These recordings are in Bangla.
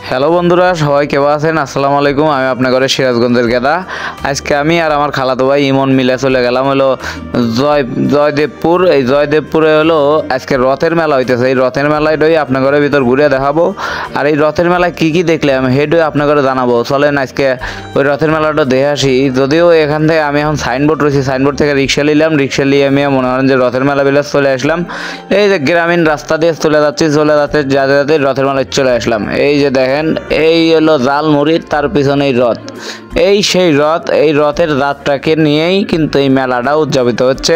হ্যালো বন্ধুরা, সবাই কেমন আছেন? আসসালামু আলাইকুম। আমি আপনার ঘরে সিরাজগঞ্জের গেদা। আজকে আমি আর আমার খালাতো ভাই ইমন মিলে চলে গেলাম হলো জয়দেবপুর। এই জয়দেবপুরে হলো আজকে রথের মেলা হইতেছে। এই রথের মেলায় আপনার ঘরের ভিতর ঘুরে দেখাবো, আর এই রথের মেলায় কি কি দেখলাম হেডই আপনার ঘরে জানাবো। চলেন আজকে ওই রথের মেলাটা দেখে আসি। যদিও এখান থেকে আমি এখন সাইনবোর্ড রয়েছি, সাইনবোর্ড থেকে রিক্সা নিলাম, রিক্সা নিয়ে আমি মনে করেন যে রথের মেলা বিলাস চলে আসলাম। এই যে গ্রামীণ রাস্তা দিয়ে চলে যাচ্ছে যাতে যাতে রথের মেলায় চলে আসলাম। এই যে দেখেন, এই হলো জালমুড়ি, তার পিছনেই রথ। এই সেই রথ, এই রথের যাত্রাকে নিয়েই কিন্তু এই মেলাটা উদযাপিত হচ্ছে।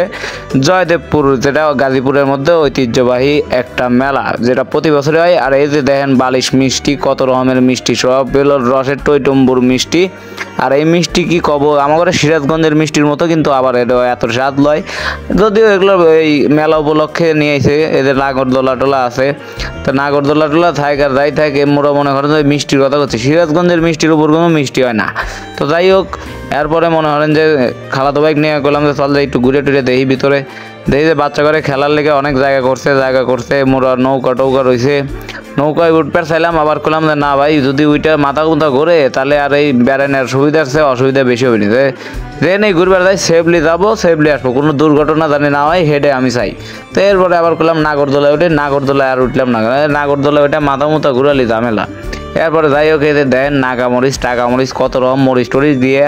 জয়দেবপুর, যেটা গাজীপুরের মধ্যে ঐতিহ্যবাহী একটা মেলা, যেটা প্রতি বছরে হয়। আর এই যে দেখেন বালিশ মিষ্টি, কত রকমের মিষ্টি, সব হলো রসের টইটম্বুর মিষ্টি। আর এই মিষ্টি কি কব, আমাদের সিরাজগঞ্জের মিষ্টির মতো কিন্তু আবার এটা এত স্বাদ লয়। যদিও এগুলো এই মেলা উপলক্ষে নিয়েছে, এদের নাগরদোলা টোলা আছে, তো নাগরদোলা টোলা থাক আর যাই থাকে, মোরা মনে করেন যে মিষ্টির কথা করছি, সিরাজগঞ্জের মিষ্টির উপর কোনো মিষ্টি হয় না। তো যাই হোক, এরপরে মনে করেন যে খালাতো বাইক নিয়ে গেলাম যে চল যাই একটু ঘুরে টুরে দেখি ভিতরে। দেখি যে বাচ্চা করে খেলার লেগে অনেক জায়গা করছে, মোরা নৌকা টৌকা রয়েছে, নৌকায় উঠবার চাইলাম, আবার করলাম যে না ভাই, যদি ওইটা মাথা কুথা ঘুরে তাহলে আর এই বেড়ানোর সুবিধা আছে, অসুবিধা বেশি হয়নি। যে নেই ঘুরবার যাই, সেফলি যাবো, সেফলি আসবো, কোনো দুর্ঘটনা জানি না হয়, হেডে আমি চাই। তো এরপরে আবার করলাম নাগরদোলায় উঠে, নাগরদোলায় আর উঠলাম না, নাগরদোলায় ওইটা মাথা মুথা ঘুরালি ঝামেলা। এরপরে যাই হোক, এদের দেন নাগামরিচ টাকামরিচ কত রকম মরিচ টরিচ দিয়ে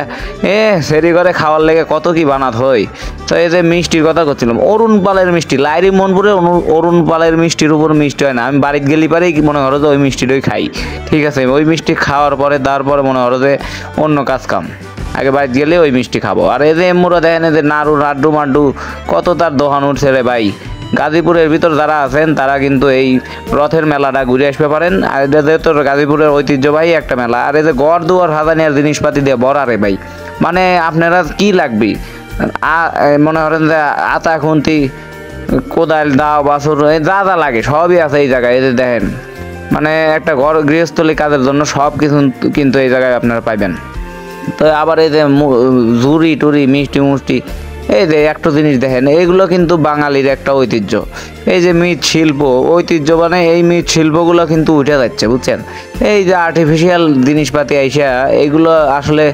সেরি করে খাওয়ার লেগে কত কি বানাত হয়। তো এই যে মিষ্টির কথা করছিলাম, অরুণ পালের মিষ্টি, লাইরি মনপুরে অরুণ পালের মিষ্টির উপর মিষ্টি হয় না। আমি বাড়িতে গেলি পারেই মনে করো যে ওই মিষ্টিটাই খাই, ঠিক আছে। ওই মিষ্টি খাওয়ার পরে তারপরে মনে করো যে অন্য কাজ কাম, আগে বাড়িতে গেলে ওই মিষ্টি খাবো। আর এই যে এমুরা দেখেন, এদের নাড়ু লাড্ডু মাড্ডু কত তার দোকান উঠছে রে ভাই। গাজীপুরের ভিতর যারা আছেন তারা কিন্তু এই রথের মেলাটা ঘুরে আসতে পারেন। আর এটা যেহেতু গাজীপুরের ঐতিহ্যবাহী একটা মেলা। আর এই যে ঘর দুয়ার হাজানিয়ার জিনিসপাতি দিয়ে ভরা রে ভাই, মানে আপনারা কি লাগবে মনে করেন যে আতা খুন্তি কোদাল দাও বাছুর যা যা লাগে সবই আছে এই জায়গায়। এই যে দেখেন, মানে একটা ঘর গৃহস্থলী কাজের জন্য সব কিছু কিন্তু এই জায়গায় আপনারা পাইবেন। তো আবার এই যে ঝুড়ি টুরি মিষ্টি মুষ্টি, এই যে একটা জিনিস দেখেন, এইগুলো কিন্তু বাঙালির একটা ঐতিহ্য। এই যে মৃৎ শিল্প ঐতিহ্য, মানে এই মৃৎ শিল্পগুলো কিন্তু উঠে যাচ্ছে, বুঝছেন। এই যে আর্টিফিশিয়াল জিনিসপাতি আইসা, এইগুলো আসলে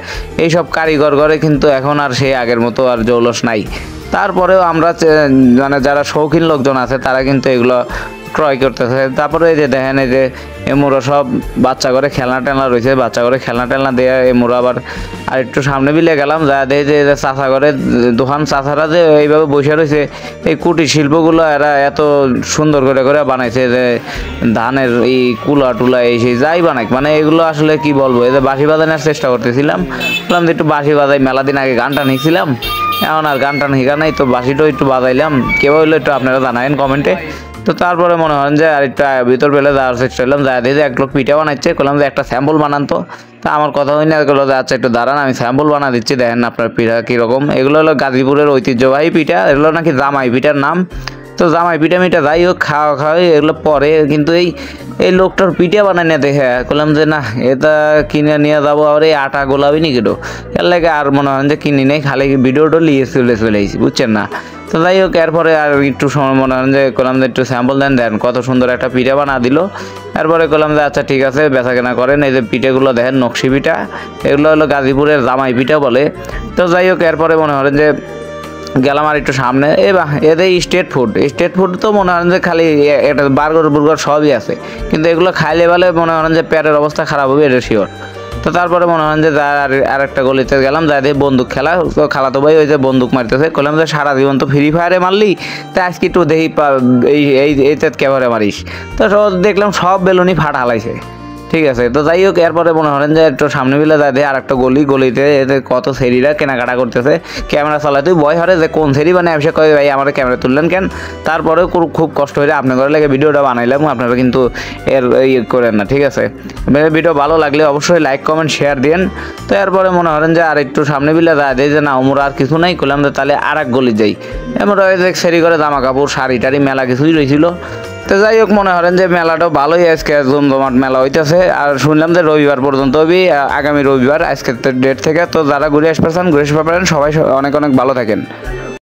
এইসব কারিগর ঘরে কিন্তু এখন আর সেই আগের মতো আর জৌলস নাই। তারপরেও আমরা মানে যারা শৌখিন লোকজন আছে তারা কিন্তু এগুলো ক্রয় করতেছে। তারপরে এই যে দেখেন, এই যে এমুরা সব বাচ্চা করে খেলনা টেলনা রয়েছে, বাচ্চা করে খেলনা টেলনা দিয়ে এমুরা আবার আর একটু সামনে বিলে গেলাম, যা দেখি যে চাষা করে দোকান চাষারা যে এইভাবে বসে রয়েছে, এই কুটির শিল্পগুলো এরা এত সুন্দর করে বানাইছে, যে ধানের এই কুলা টুলা এই সেই যাই বানাই, মানে এগুলো আসলে কি বলবো। এই যে বাঁশি বাজানোর চেষ্টা করতেছিলাম, বললাম যে একটু বাঁশি বাজাই, মেলা দিন আগে গানটা নিয়েছিলাম, এখন আর গানটা শিখা নাই, তো বাঁশিটাও একটু বাজাইলাম। কেউ হইলো একটু আপনারা জানাবেন কমেন্টে। তো তারপরে মনে হয় যে আর একটু ভিতর পেলে যাওয়ার চেষ্টা করলাম, যা দিয়ে যে এক লোক পিঠা বানাচ্ছে, করলাম যে একটা স্যাম্পল বানান। তো আমার কথা হয় না, এগুলো যে আচ্ছা একটু দাঁড়ান আমি স্যাম্পল বানা দিচ্ছি, দেখেন আপনার পিঠা কীরকম। এগুলো হলো গাজীপুরের ঐতিহ্যবাহী পিঠা, এগুলো নাকি জামাই পিঠার নাম। তো জামাই পিঠা মিঠা যাই হোক, খাওয়াই এগুলো পরে, কিন্তু এই লোকটার পিঠা বানাই না দেখে বললাম যে না, এটা কিনে নিয়ে যাবো, আবার এই আটা গোলাবি নি কেটো, এর লাগে আর মনে হয় যে কিনি নেই, খালি ভিডিওটা নিয়ে চলে আইছি, বুঝছেন না। তো যাই হোক, এরপরে আর একটু সময় মনে হয় যে করলাম যে একটু স্যাম্পল দেন কত সুন্দর একটা পিঠা বানা দিল। এরপরে করলাম যে আচ্ছা ঠিক আছে, বেচা কেনা করেন। এই যে পিঠাগুলো দেখেন, নকশি পিঠা, এগুলো হলো গাজীপুরের জামাই পিঠা বলে। তো যাই হোক, এরপরে মনে হয় যে গেলাম আর একটু সামনে, এদের স্ট্রিট ফুড তো মনে হয় যে খালি এটা বার্গার বুর্গার সবই আছে, কিন্তু এগুলো খাইলে বলে মনে হয় যে পেটের অবস্থা খারাপ হবে, এটা শিওর। তো তারপরে মনে হয় যে আর একটা গলিতে গেলাম, যা দিয়ে বন্দুক খেলা, তো খালাতো ভাই ওই যে বন্দুক মারতেছে, বললাম যে সারা জীবন তো ফ্রি ফায়ারে মারলি, তাই আজকে একটু দেখি এইতে ক্যামেরা মারিস। তো দেখলাম সব বেলুনই ফাটা হালাইছে, ঠিক আছে। তো যাই হোক, এরপরে মনে হয় যে একটু সামনে মিলে যায় দিয়ে আর একটা গলিতে এতে কত সেরিরা কেনাকাটা করতেছে, ক্যামেরা চালায় তুই ভয় হরে যে কোন সেরি মানে এসে কয় ভাই আমার ক্যামেরা তুললেন কেন। তারপরেও খুব কষ্ট হয়ে আপনার ঘরে লেগে ভিডিওটা বানাইলাম, আপনারা কিন্তু এর করেন না, ঠিক আছে। ভিডিও ভালো লাগলে অবশ্যই লাইক কমেন্ট শেয়ার দিন। তো এরপরে মনে করেন যে আর একটু সামনে বিলে যায় দিয়ে যে না ওমর আর কিছু নাই, করলাম যে তাহলে আর এক গলি যাই। এমন সেরি করে জামা কাপড় শাড়ি টাড়ি মেলা কিছুই রয়েছিল। তো যাই হোক, মনে করেন যে মেলাটাও ভালোই আজকে জমজমাট মেলা হইতেছে। আর শুনলাম যে রবিবার পর্যন্ত আগামী রবিবার আজকে ডেট থেকে। তো যারা ঘুরে আসতে পারেন সবাই অনেক ভালো থাকেন।